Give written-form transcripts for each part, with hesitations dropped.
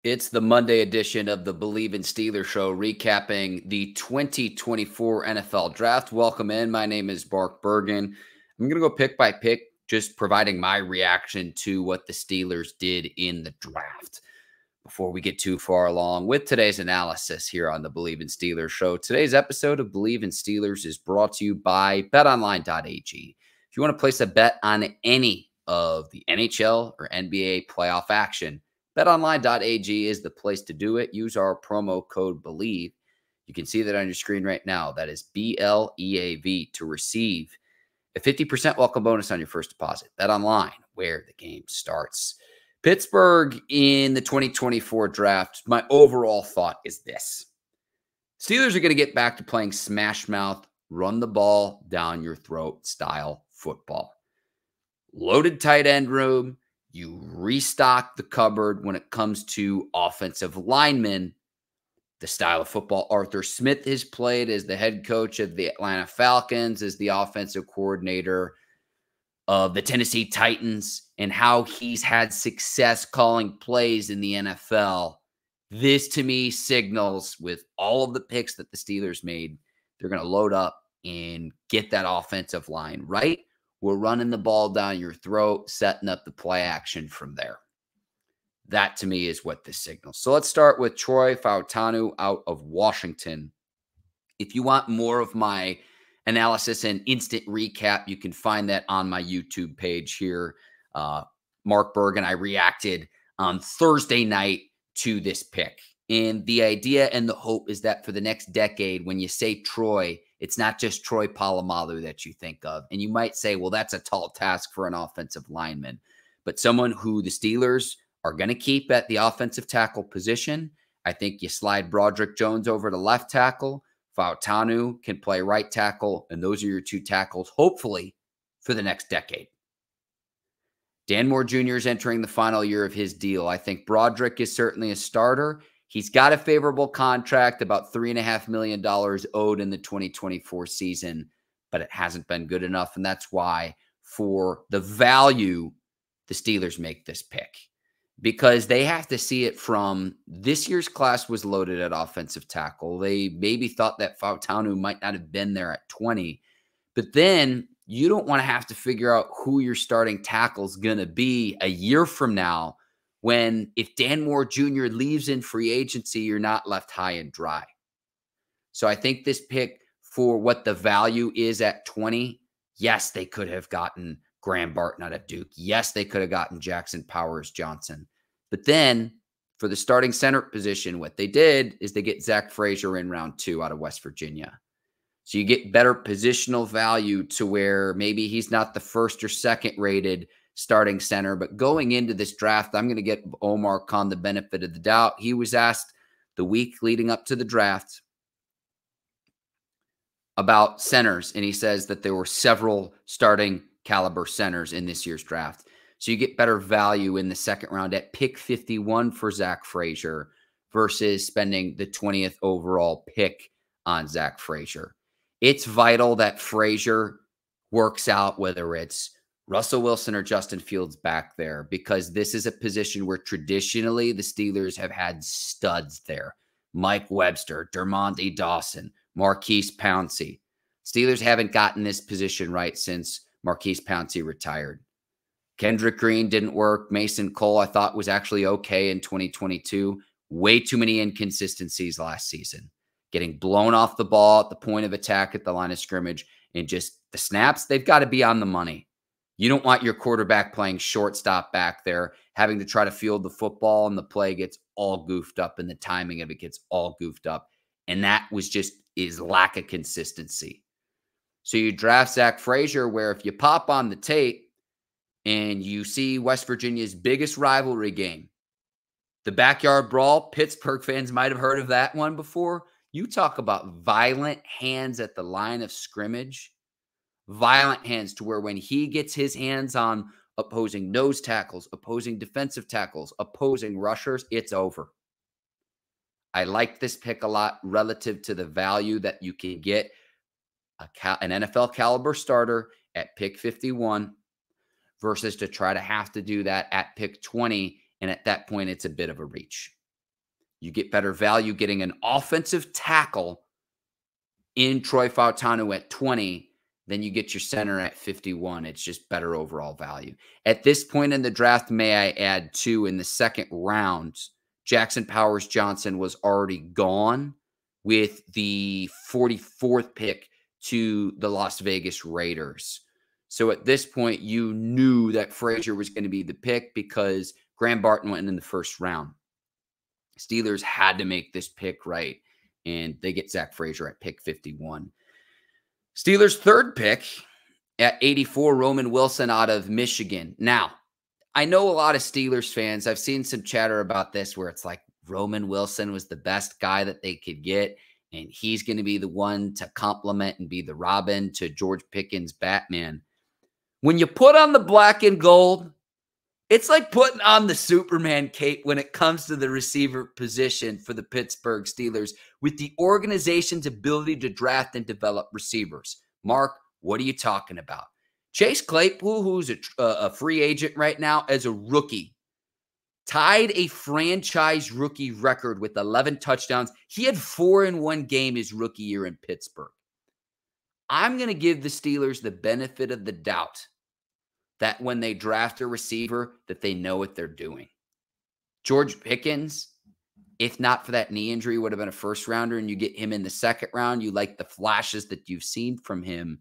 It's the Monday edition of the Bleav in Steelers show, recapping the 2024 NFL Draft. Welcome in. My name is Mark Bergin. I'm going to go pick by pick, just providing my reaction to what the Steelers did in the draft. Before we get too far along with today's analysis here on the Bleav in Steelers show, today's episode of Bleav in Steelers is brought to you by BetOnline.ag. If you want to place a bet on any of the NHL or NBA playoff action, BetOnline.ag is the place to do it. Use our promo code Bleav. You can see that on your screen right now. That is BLEAV to receive a 50% welcome bonus on your first deposit. BetOnline, where the game starts. Pittsburgh in the 2024 draft, my overall thought is this. Steelers are going to get back to playing smash mouth, run the ball down your throat style football. Loaded tight end room. You restock the cupboard when it comes to offensive linemen. The style of football Arthur Smith has played as the head coach of the Atlanta Falcons, as the offensive coordinator of the Tennessee Titans, and how he's had success calling plays in the NFL. This, to me, signals with all of the picks that the Steelers made, they're going to load up and get that offensive line right. We're running the ball down your throat, setting up the play action from there. That, to me, is what this signals. So let's start with Troy Fautanu out of Washington. If you want more of my analysis and instant recap, you can find that on my YouTube page here. Mark Bergin, I reacted on Thursday night to this pick. And the idea and the hope is that for the next decade, when you say Troy, it's not just Troy Polamalu that you think of. And you might say, well, that's a tall task for an offensive lineman. But someone who the Steelers are going to keep at the offensive tackle position. I think you slide Broderick Jones over to left tackle. Fautanu can play right tackle. And those are your two tackles, hopefully, for the next decade. Dan Moore Jr. is entering the final year of his deal. I think Broderick is certainly a starter. He's got a favorable contract, about $3.5 million owed in the 2024 season, but it hasn't been good enough. And that's why, for the value, the Steelers make this pick. Because they have to see it from this year's class was loaded at offensive tackle. They maybe thought that Fautanu might not have been there at 20. But then you don't want to have to figure out who your starting tackle is going to be a year from now, when if Dan Moore Jr. leaves in free agency, you're not left high and dry. So I think this pick, for what the value is at 20, yes, they could have gotten Graham Barton out of Duke. Yes, they could have gotten Jackson Powers Johnson. But then for the starting center position, what they did is they get Zach Frazier in round 2 out of West Virginia. So you get better positional value to where maybe he's not the first or second rated starting center, but going into this draft, I'm going to get Omar Khan the benefit of the doubt. He was asked the week leading up to the draft about centers, and he says that there were several starting caliber centers in this year's draft. So you get better value in the second round at pick 51 for Zach Frazier versus spending the 20th overall pick on Zach Frazier. It's vital that Frazier works out, whether it's Russell Wilson or Justin Fields back there, because this is a position where traditionally the Steelers have had studs there. Mike Webster, Dermonde Dawson, Marquise Pouncey. Steelers haven't gotten this position right since Marquise Pouncey retired. Kendrick Green didn't work. Mason Cole, I thought, was actually okay in 2022. Way too many inconsistencies last season. Getting blown off the ball at the point of attack at the line of scrimmage, and just the snaps, they've got to be on the money. You don't want your quarterback playing shortstop back there, having to try to field the football, and the play gets all goofed up, and the timing of it gets all goofed up. And that was just his lack of consistency. So you draft Zach Frazier, where if you pop on the tape and you see West Virginia's biggest rivalry game, the backyard brawl, Pittsburgh fans might have heard of that one before. You talk about violent hands at the line of scrimmage. Violent hands to where when he gets his hands on opposing nose tackles, opposing defensive tackles, opposing rushers, it's over. I like this pick a lot relative to the value that you can get an NFL caliber starter at pick 51 versus to try to have to do that at pick 20. And at that point, it's a bit of a reach. You get better value getting an offensive tackle in Troy Fautanu at 20, then you get your center at 51. It's just better overall value. At this point in the draft, may I add too, in the second round, Jackson Powers Johnson was already gone with the 44th pick to the Las Vegas Raiders. So at this point, you knew that Frazier was going to be the pick because Graham Barton went in the first round. Steelers had to make this pick right, and they get Zach Frazier at pick 51. Steelers' third pick at 84, Roman Wilson out of Michigan. Now, I know a lot of Steelers fans, I've seen some chatter about this where it's like Roman Wilson was the best guy that they could get, and he's going to be the one to complement and be the Robin to George Pickens' Batman. When you put on the black and gold, it's like putting on the Superman cape when it comes to the receiver position for the Pittsburgh Steelers with the organization's ability to draft and develop receivers. Mark, what are you talking about? Chase Claypool, who's a free agent right now as a rookie, tied a franchise rookie record with 11 touchdowns. He had 4 in one game his rookie year in Pittsburgh. I'm going to give the Steelers the benefit of the doubt that when they draft a receiver, that they know what they're doing. George Pickens, if not for that knee injury, would have been a first rounder, and you get him in the second round. You like the flashes that you've seen from him,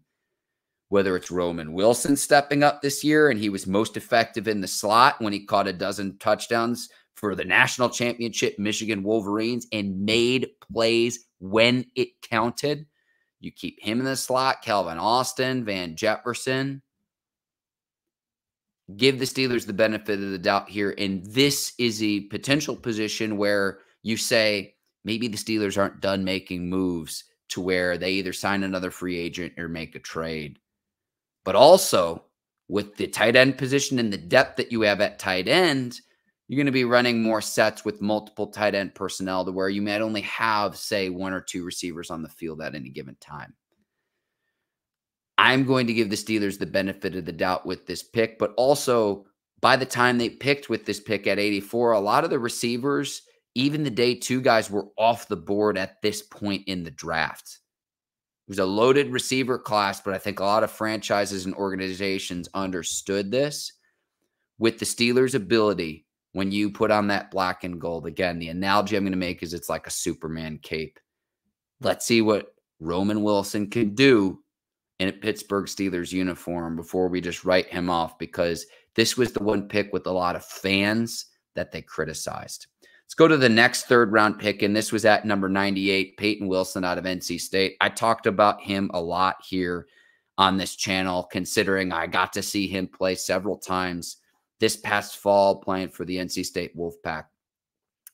whether it's Roman Wilson stepping up this year, and he was most effective in the slot when he caught a dozen touchdowns for the national championship Michigan Wolverines and made plays when it counted. You keep him in the slot, Calvin Austin, Van Jefferson. Give the Steelers the benefit of the doubt here. And this is a potential position where you say maybe the Steelers aren't done making moves to where they either sign another free agent or make a trade. But also with the tight end position and the depth that you have at tight end, you're going to be running more sets with multiple tight end personnel to where you might only have, say, 1 or 2 receivers on the field at any given time. I'm going to give the Steelers the benefit of the doubt with this pick, but also by the time they picked with this pick at 84, a lot of the receivers, even the day 2 guys, were off the board at this point in the draft. It was a loaded receiver class, but I think a lot of franchises and organizations understood this. With the Steelers' ability, when you put on that black and gold, again, the analogy I'm going to make is it's like a Superman cape. Let's see what Roman Wilson can do in a Pittsburgh Steelers uniform before we just write him off, because this was the one pick with a lot of fans that they criticized. Let's go to the next third-round pick, and this was at number 98, Payton Wilson out of NC State. I talked about him a lot here on this channel, considering I got to see him play several times this past fall playing for the NC State Wolfpack.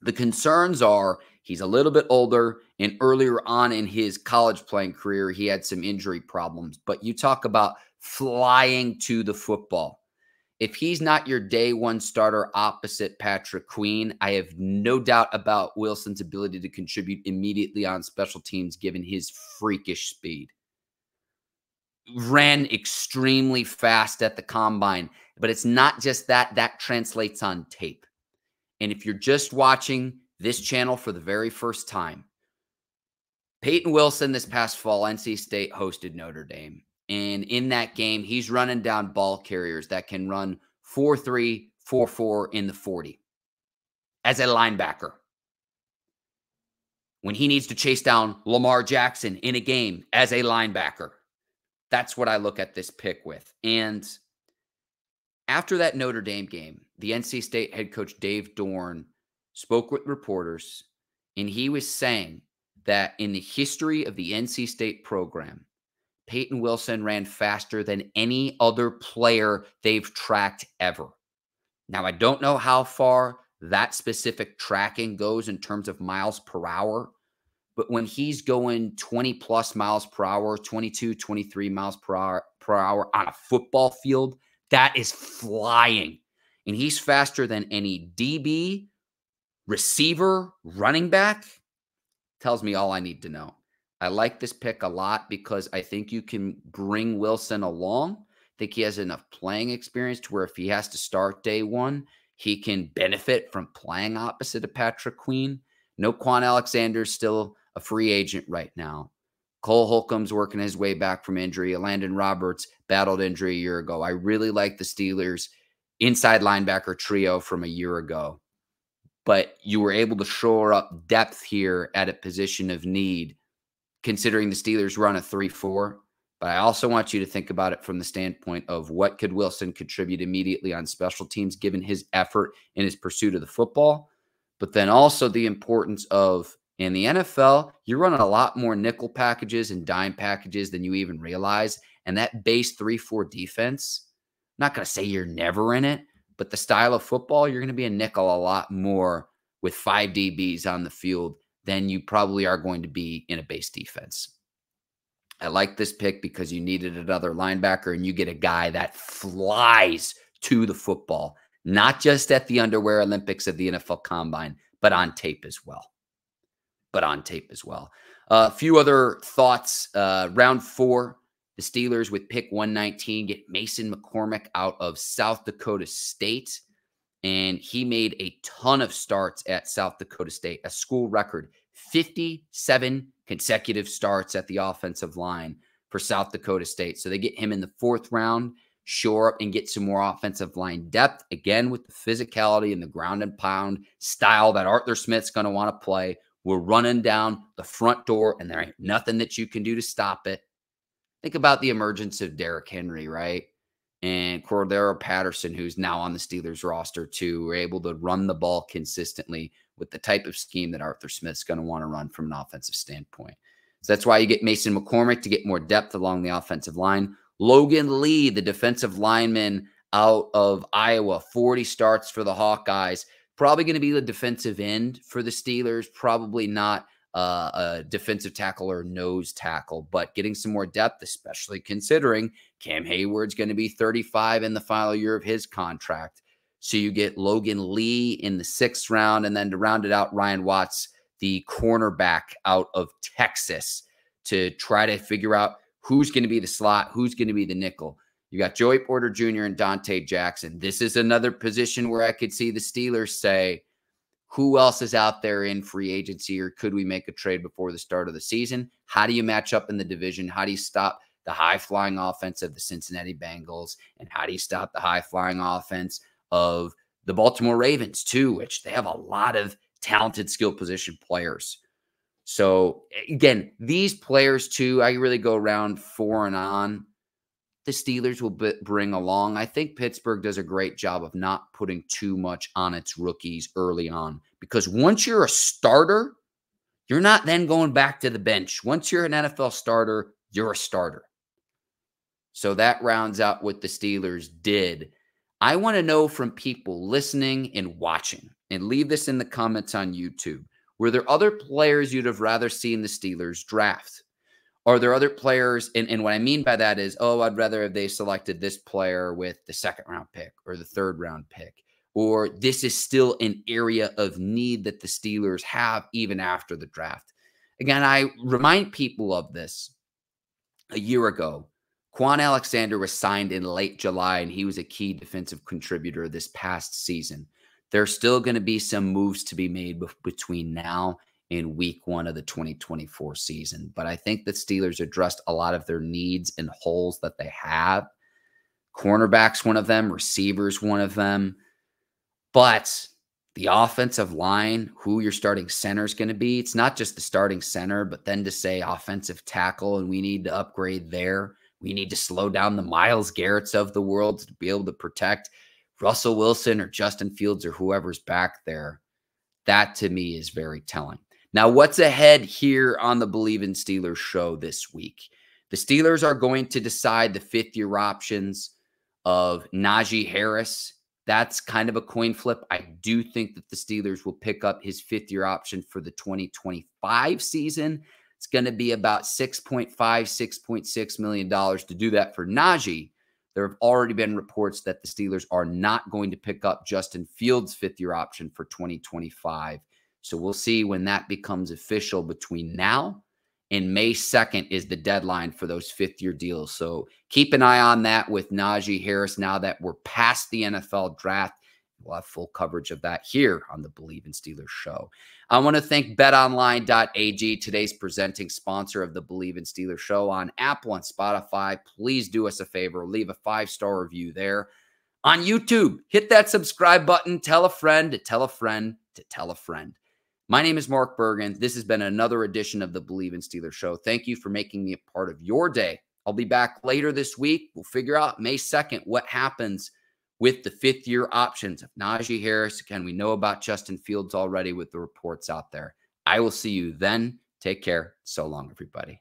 The concerns are he's a little bit older, and earlier on in his college playing career, he had some injury problems. But you talk about flying to the football. If he's not your day one starter opposite Patrick Queen, I have no doubt about Wilson's ability to contribute immediately on special teams given his freakish speed. Ran extremely fast at the combine, but it's not just that. That translates on tape. And if you're just watching this channel for the very first time, Payton Wilson this past fall, NC State hosted Notre Dame. And in that game, he's running down ball carriers that can run 4.3, 4.4 in the 40 as a linebacker. When he needs to chase down Lamar Jackson in a game as a linebacker, that's what I look at this pick with. And after that Notre Dame game, the NC State head coach Dave Dorn spoke with reporters, and he was saying that in the history of the NC State program, Payton Wilson ran faster than any other player they've tracked ever. Now, I don't know how far that specific tracking goes in terms of miles per hour, but when he's going 20 plus miles per hour, 22, 23 miles per hour on a football field, that is flying. And he's faster than any DB, receiver, running back. Tells me all I need to know. I like this pick a lot because I think you can bring Wilson along. I think he has enough playing experience to where if he has to start day one, he can benefit from playing opposite of Patrick Queen. No, Quan Alexander's still a free agent right now. Cole Holcomb's working his way back from injury. Landon Roberts battled injury a year ago. I really like the Steelers' inside linebacker trio from a year ago. But you were able to shore up depth here at a position of need, considering the Steelers run a 3-4. But I also want you to think about it from the standpoint of what could Wilson contribute immediately on special teams, given his effort in his pursuit of the football. But then also the importance of, in the NFL, you're running a lot more nickel packages and dime packages than you even realize. And that base 3-4 defense, I'm not going to say you're never in it, but the style of football, you're going to be a nickel a lot more with 5 DBs on the field than you probably are going to be in a base defense. I like this pick because you needed another linebacker, and you get a guy that flies to the football, not just at the underwear Olympics of the NFL Combine, but on tape as well. A few other thoughts. Round 4, the Steelers with pick 119 get Mason McCormick out of South Dakota State. And he made a ton of starts at South Dakota State, a school record, 57 consecutive starts at the offensive line for South Dakota State. So they get him in the 4th round, shore up and get some more offensive line depth, again, with the physicality and the ground and pound style that Arthur Smith's going to want to play. We're running down the front door, and there ain't nothing that you can do to stop it. Think about the emergence of Derrick Henry, right? And Cordero Patterson, who's now on the Steelers roster too, were able to run the ball consistently with the type of scheme that Arthur Smith's going to want to run from an offensive standpoint. So that's why you get Mason McCormick to get more depth along the offensive line. Logan Lee, the defensive lineman out of Iowa, 40 starts for the Hawkeyes. Probably going to be the defensive end for the Steelers, probably not a defensive tackle or nose tackle, but getting some more depth, especially considering Cam Hayward's going to be 35 in the final year of his contract. So you get Logan Lee in the 6th round, and then to round it out, Ryan Watts, the cornerback out of Texas, to try to figure out who's going to be the slot, who's going to be the nickel. You got Joey Porter Jr. and Dante Jackson. This is another position where I could see the Steelers say, who else is out there in free agency, or could we make a trade before the start of the season? How do you match up in the division? How do you stop the high-flying offense of the Cincinnati Bengals? And how do you stop the high-flying offense of the Baltimore Ravens, too, which they have a lot of talented skill position players. So, again, these players, too, I really go round 4 and on. The Steelers will bring along. I think Pittsburgh does a great job of not putting too much on its rookies early on, because once you're a starter, you're not then going back to the bench. Once you're an NFL starter, you're a starter. So that rounds out what the Steelers did. I want to know from people listening and watching, and leave this in the comments on YouTube. Were there other players you'd have rather seen the Steelers draft? Are there other players, and what I mean by that is, oh, I'd rather have they selected this player with the 2nd round pick or the 3rd round pick, or this is still an area of need that the Steelers have even after the draft. Again, I remind people of this. A year ago, Quan Alexander was signed in late July, and he was a key defensive contributor this past season. There's still going to be some moves to be made between now in week 1 of the 2024 season. But I think the Steelers addressed a lot of their needs and holes that they have. Cornerback's one of them, receivers one of them. But the offensive line, who your starting center is going to be, it's not just the starting center, but then to say offensive tackle, and we need to upgrade there. We need to slow down the Myles Garretts of the world to be able to protect Russell Wilson or Justin Fields or whoever's back there. That, to me, is very telling. Now, what's ahead here on the Bleav in Steelers show this week? The Steelers are going to decide the 5th-year options of Najee Harris. That's kind of a coin flip. I do think that the Steelers will pick up his 5th-year option for the 2025 season. It's going to be about $6.5, $6.6 million to do that for Najee. There have already been reports that the Steelers are not going to pick up Justin Fields' 5th-year option for 2025. So we'll see when that becomes official. Between now and May 2nd is the deadline for those 5th-year deals. So keep an eye on that with Najee Harris now that we're past the NFL draft We'll have full coverage of that here on the Bleav in Steelers show. I want to thank BetOnline.ag, today's presenting sponsor of the Bleav in Steelers show on Apple and Spotify. Please do us a favor, leave a 5-star review there. On YouTube, hit that subscribe button, tell a friend to tell a friend to tell a friend. My name is Mark Bergin. This has been another edition of the Bleav in Steelers show. Thank you for making me a part of your day. I'll be back later this week. We'll figure out May 2nd what happens with the 5th-year options of Najee Harris. Again, we know about Justin Fields already with the reports out there. I will see you then. Take care. So long, everybody.